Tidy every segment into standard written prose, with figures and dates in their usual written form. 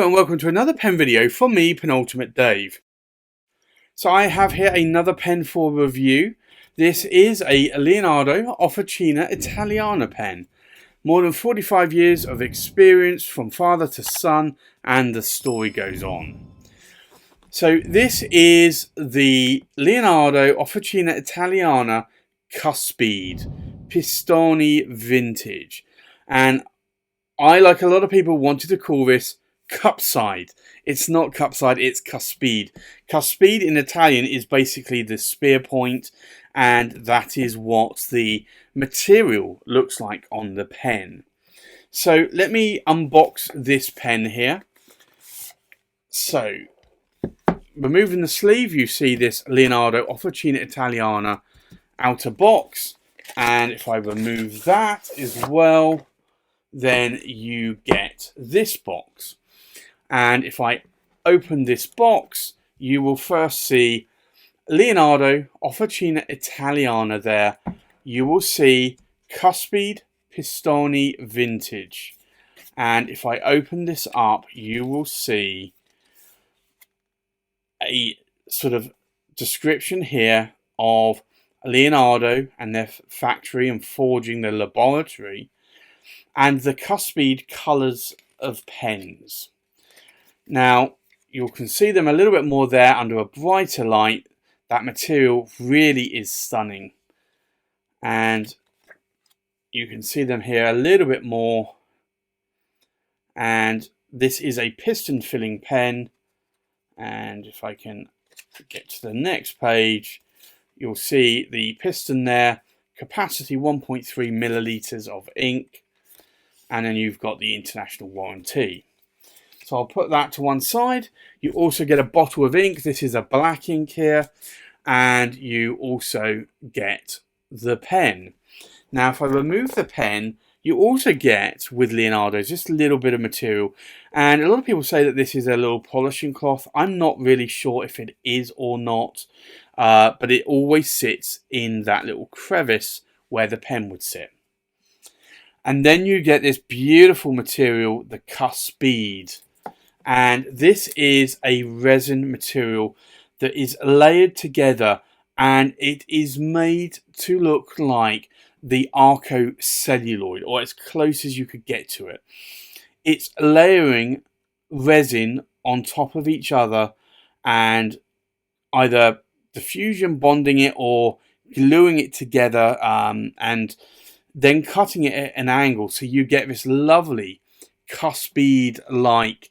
and welcome to another pen video from me, Penultimate Dave. So I have here another pen for review. This is a Leonardo Officina Italiana pen. More than 45 years of experience from father to son, and the story goes on. So this is the Leonardo Officina Italiana Cuspide Pistone Vintage. And I, like a lot of people, wanted to call this Cuspide. It's not Cuspide, it's Cuspide. Cuspide in Italian is basically the spear point, and that is what the material looks like on the pen. So let me unbox this pen here. So, removing the sleeve, you see this Leonardo Officina Italiana outer box, and if I remove that as well, then you get this box. And if I open this box, you will first see Leonardo Officina Italiana there. You will see Cuspide Pistone Vintage. And if I open this up, you will see a sort of description here of Leonardo and their factory and forging, their laboratory, and the Cuspide colours of pens. Now, you can see them a little bit more there under a brighter light. That material really is stunning. And you can see them here a little bit more. And this is a piston filling pen. And if I can get to the next page, you'll see the piston there. Capacity 1.3 millilitres of ink. And then you've got the international warranty. So I'll put that to one side. You also get a bottle of ink. This is a black ink here. And you also get the pen. Now, if I remove the pen, you also get, with Leonardo, just a little bit of material. And a lot of people say that this is a little polishing cloth. I'm not really sure if it is or not. But it always sits in that little crevice where the pen would sit. And then you get this beautiful material, the Cuspide. And this is a resin material that is layered together, and it is made to look like the Arco celluloid, or as close as you could get to it. It's layering resin on top of each other and either diffusion bonding it or gluing it together, and then cutting it at an angle, so you get this lovely Cuspide-like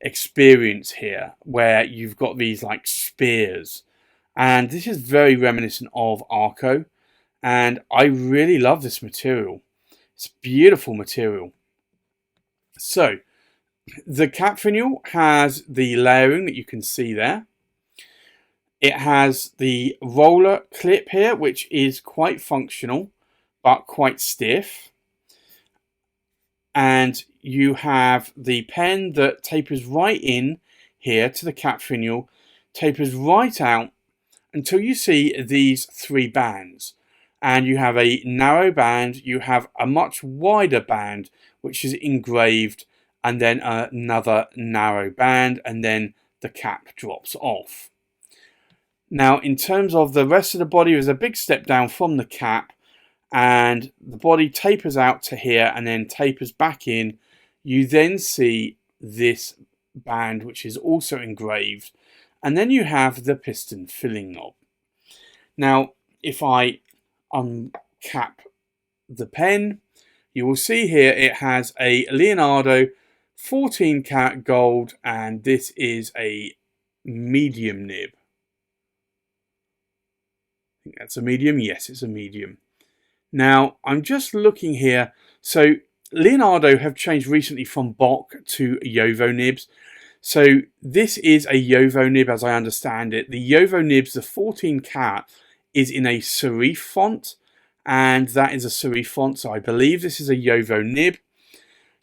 experience here, where you've got these like spears. And this is very reminiscent of Arco, and I really love this material. It's beautiful material. So, the cap finial has the layering that you can see there. It has the roller clip here, which is quite functional, but quite stiff. And you have the pen that tapers right in here to the cap finial, tapers right out until you see these three bands. And you have a narrow band, you have a much wider band which is engraved, and then another narrow band, and then the cap drops off. Now, in terms of the rest of the body, there's a big step down from the cap, and the body tapers out to here and then tapers back in. You then see this band, which is also engraved, and then you have the piston filling knob. Now, if I uncap the pen, you will see here it has a Leonardo 14 karat gold, and this is a medium nib. I think that's a medium. Yes, it's a medium. Now, I'm just looking here. So, Leonardo have changed recently from Bock to Jowo nibs. So, this is a Jowo nib as I understand it. The Jowo nibs, the 14 karat, is in a serif font. And that is a serif font. So, I believe this is a Jowo nib.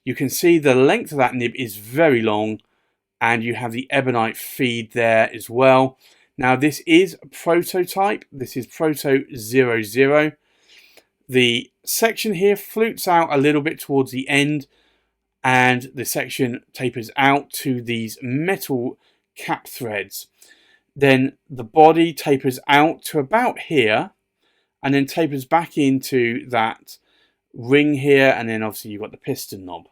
You can see the length of that nib is very long. And you have the ebonite feed there as well. Now, this is a prototype. This is Proto 00. The section here flutes out a little bit towards the end, and the section tapers out to these metal cap threads. Then the body tapers out to about here, and then tapers back into that ring here, and then obviously you've got the piston knob.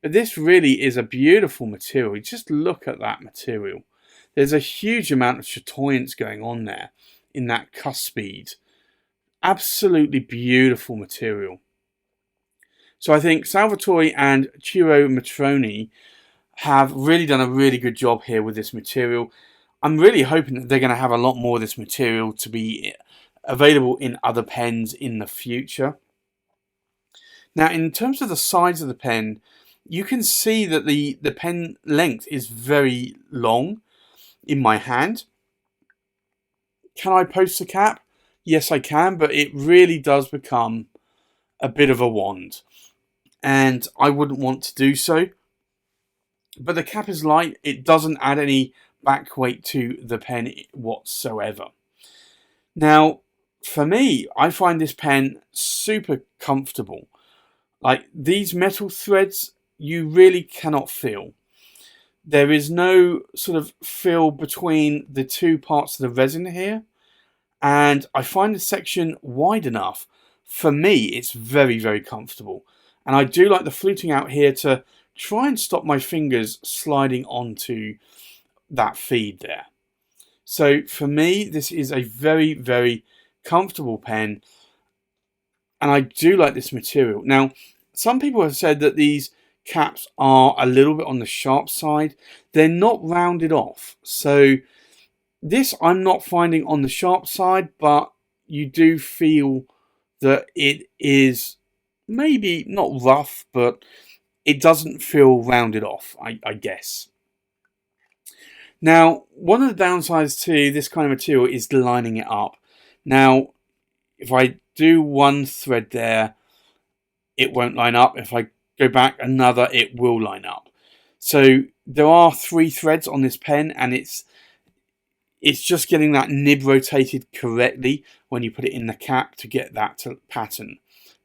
But this really is a beautiful material. Just look at that material. There's a huge amount of chatoyance going on there in that cuspide. Absolutely beautiful material. So I think Salvatore and Ciro Matroni have really done a really good job here with this material. I'm really hoping that they're going to have a lot more of this material to be available in other pens in the future. Now, in terms of the size of the pen, you can see that the pen length is very long in my hand. Can I post the cap? Yes, I can, but it really does become a bit of a wand, and I wouldn't want to do so. But the cap is light. It doesn't add any back weight to the pen whatsoever. Now, for me, I find this pen super comfortable. Like, these metal threads, you really cannot feel. There is no sort of feel between the two parts of the resin here. And I find the section wide enough. For me, it's very, very comfortable. And I do like the fluting out here to try and stop my fingers sliding onto that feed there. So for me, this is a very, very comfortable pen. And I do like this material. Now, some people have said that these caps are a little bit on the sharp side. They're not rounded off. So this I'm not finding on the sharp side, but you do feel that it is maybe not rough, but it doesn't feel rounded off, I guess. Now, one of the downsides to this kind of material is lining it up. Now, if I do one thread there, it won't line up. If I go back another, it will line up. So there are 3 threads on this pen, and it's just getting that nib rotated correctly when you put it in the cap to get that pattern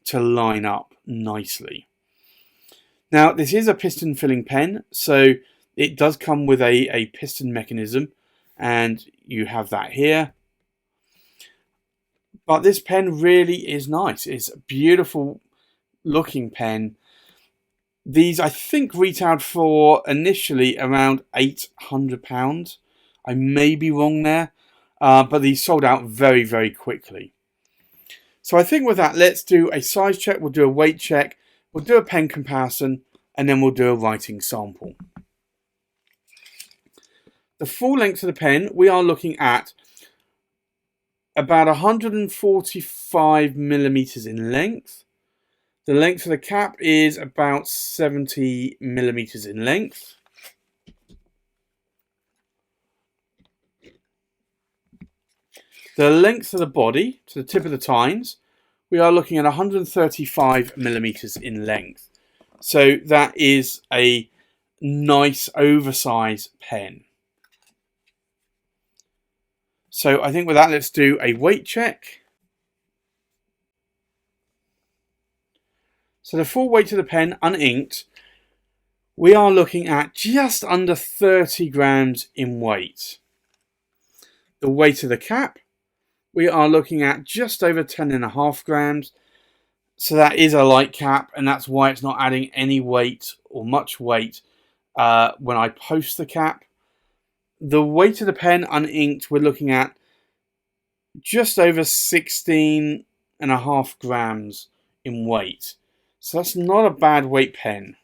to line up nicely. Now, this is a piston filling pen, so it does come with a piston mechanism, and you have that here. But this pen really is nice. It's a beautiful looking pen. These, I think, retailed for initially around £800. I may be wrong there, but these sold out very, very quickly. So I think with that, let's do a size check, we'll do a weight check, we'll do a pen comparison, and then we'll do a writing sample. The full length of the pen, we are looking at about 145 millimeters in length. The length of the cap is about 70 millimeters in length. The length of the body to the tip of the tines, we are looking at 135 millimeters in length. So that is a nice oversized pen. So I think with that, let's do a weight check. So the full weight of the pen, uninked, we are looking at just under 30 grams in weight. The weight of the cap, we are looking at just over 10.5 grams. So that is a light cap, and that's why it's not adding any weight or much weight when I post the cap. The weight of the pen, uninked, we're looking at just over 16.5 grams in weight. So that's not a bad weight pen.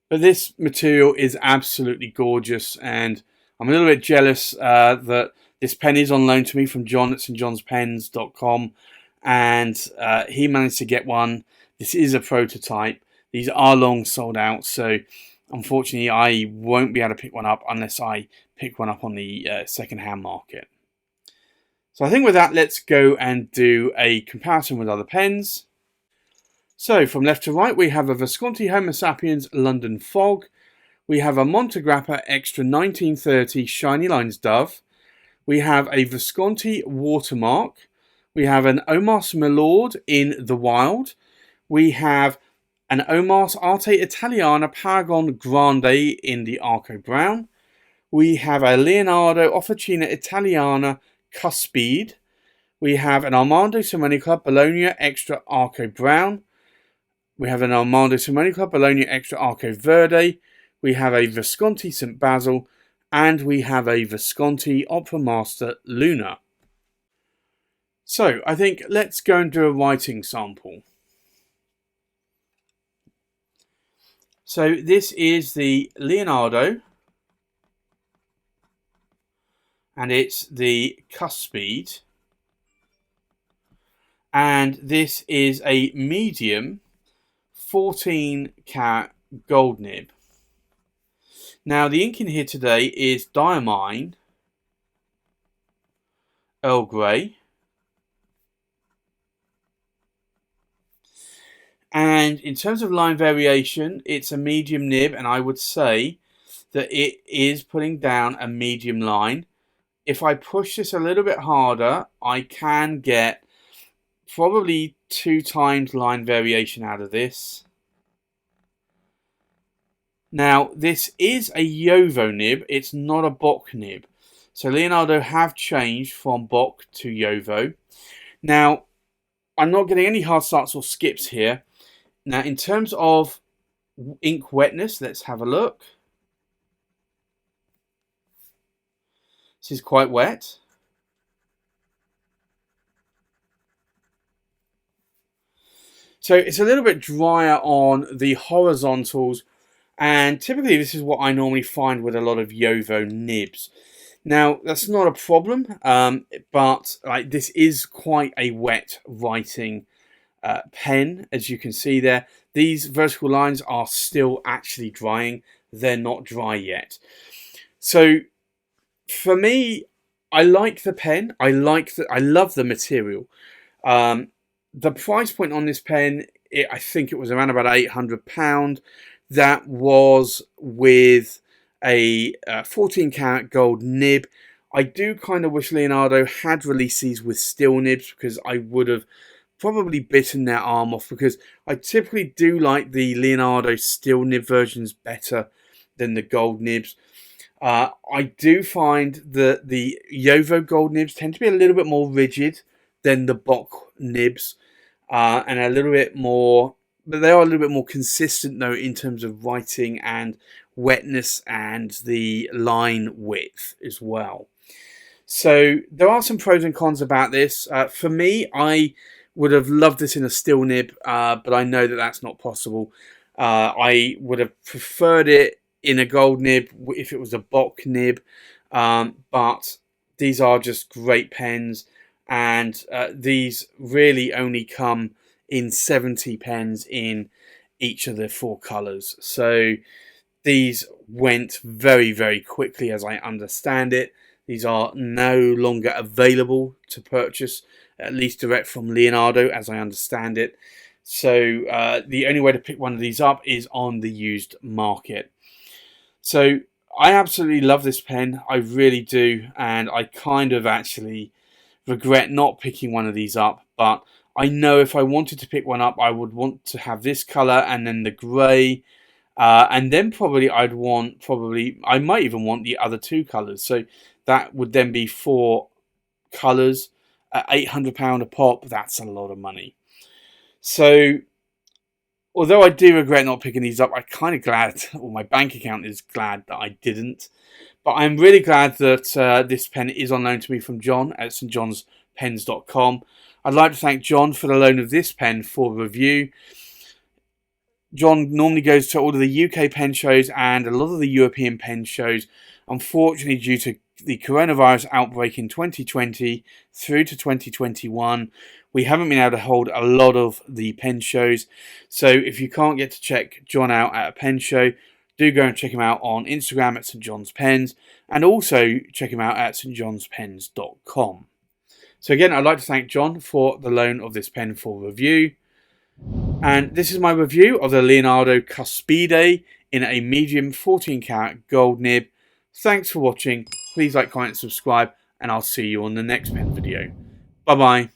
But this material is absolutely gorgeous, and I'm a little bit jealous that this pen is on loan to me from John at stjohnspens.com, and he managed to get one. This is a prototype. These are long sold out, so unfortunately I won't be able to pick one up unless I pick one up on the second-hand market. So I think with that, let's go and do a comparison with other pens. So from left to right, we have a Visconti Homo Sapiens London Fog. We have a Montegrappa Extra 1930 Shiny Lines Dove. We have a Visconti Watermark. We have an Omas Milord in the Wild. We have an Omas Arte Italiana Paragon Grande in the Arco Brown. We have a Leonardo Officina Italiana Cuspide. We have an Armando Simonica Bologna Extra Arco Brown. We have an Armando Simonica Bologna Extra Arco Verde. We have a Visconti St. Basil. And we have a Visconti Opera Master Luna. So, I think let's go and do a writing sample. So, this is the Leonardo. And it's the Cuspide. And this is a medium 14 karat gold nib. Now the ink in here today is Diamine, Earl Grey, and in terms of line variation, it's a medium nib, and I would say that it is putting down a medium line. If I push this a little bit harder, I can get probably 2 times line variation out of this. Now, this is a Jovo nib, it's not a Bock nib. So Leonardo have changed from Bock to Jovo. Now, I'm not getting any hard starts or skips here. Now, in terms of ink wetness, let's have a look. This is quite wet. So it's a little bit drier on the horizontals, and typically this is what I normally find with a lot of Jovo nibs. Now that's not a problem, but this is quite a wet writing pen, as you can see there. These vertical lines are still actually drying; they're not dry yet. So for me, I like the pen. I love the material. The price point on this pen, I think it was around about £800. That was with a 14 karat gold nib. I do kind of wish Leonardo had released these with steel nibs, because I would have probably bitten their arm off, because I typically do like the Leonardo steel nib versions better than the gold nibs. I do find that the Jovo gold nibs tend to be a little bit more rigid than the Bock nibs, and a little bit more, but they are a little bit more consistent though in terms of writing and wetness and the line width as well. So there are some pros and cons about this. For me, I would have loved this in a steel nib, but I know that that's not possible. I would have preferred it in a gold nib if it was a Bock nib, but these are just great pens, and these really only come in 70 pens in each of the 4 colours. So these went very, very quickly, as I understand it. These are no longer available to purchase, at least direct from Leonardo, as I understand it. So the only way to pick one of these up is on the used market. So I absolutely love this pen, I really do, and I kind of actually regret not picking one of these up, but I know if I wanted to pick one up, I would want to have this colour and then the grey, and then I might even want the other 2 colours. So that would then be 4 colours at £800 a pop. That's a lot of money. So although I do regret not picking these up, I'm kind of glad, or my bank account is glad that I didn't. But I'm really glad that this pen is on loan to me from John at stjohnspens.com. I'd like to thank John for the loan of this pen for review. John normally goes to all of the UK pen shows and a lot of the European pen shows. Unfortunately, due to the coronavirus outbreak in 2020 through to 2021, we haven't been able to hold a lot of the pen shows. So if you can't get to check John out at a pen show, do go and check him out on Instagram at St John's Pens, and also check him out at stjohnspens.com. So again, I'd like to thank John for the loan of this pen for review. And this is my review of the Leonardo Cuspide in a medium 14 karat gold nib. Thanks for watching. Please like, comment, subscribe, and I'll see you on the next pen video. Bye bye.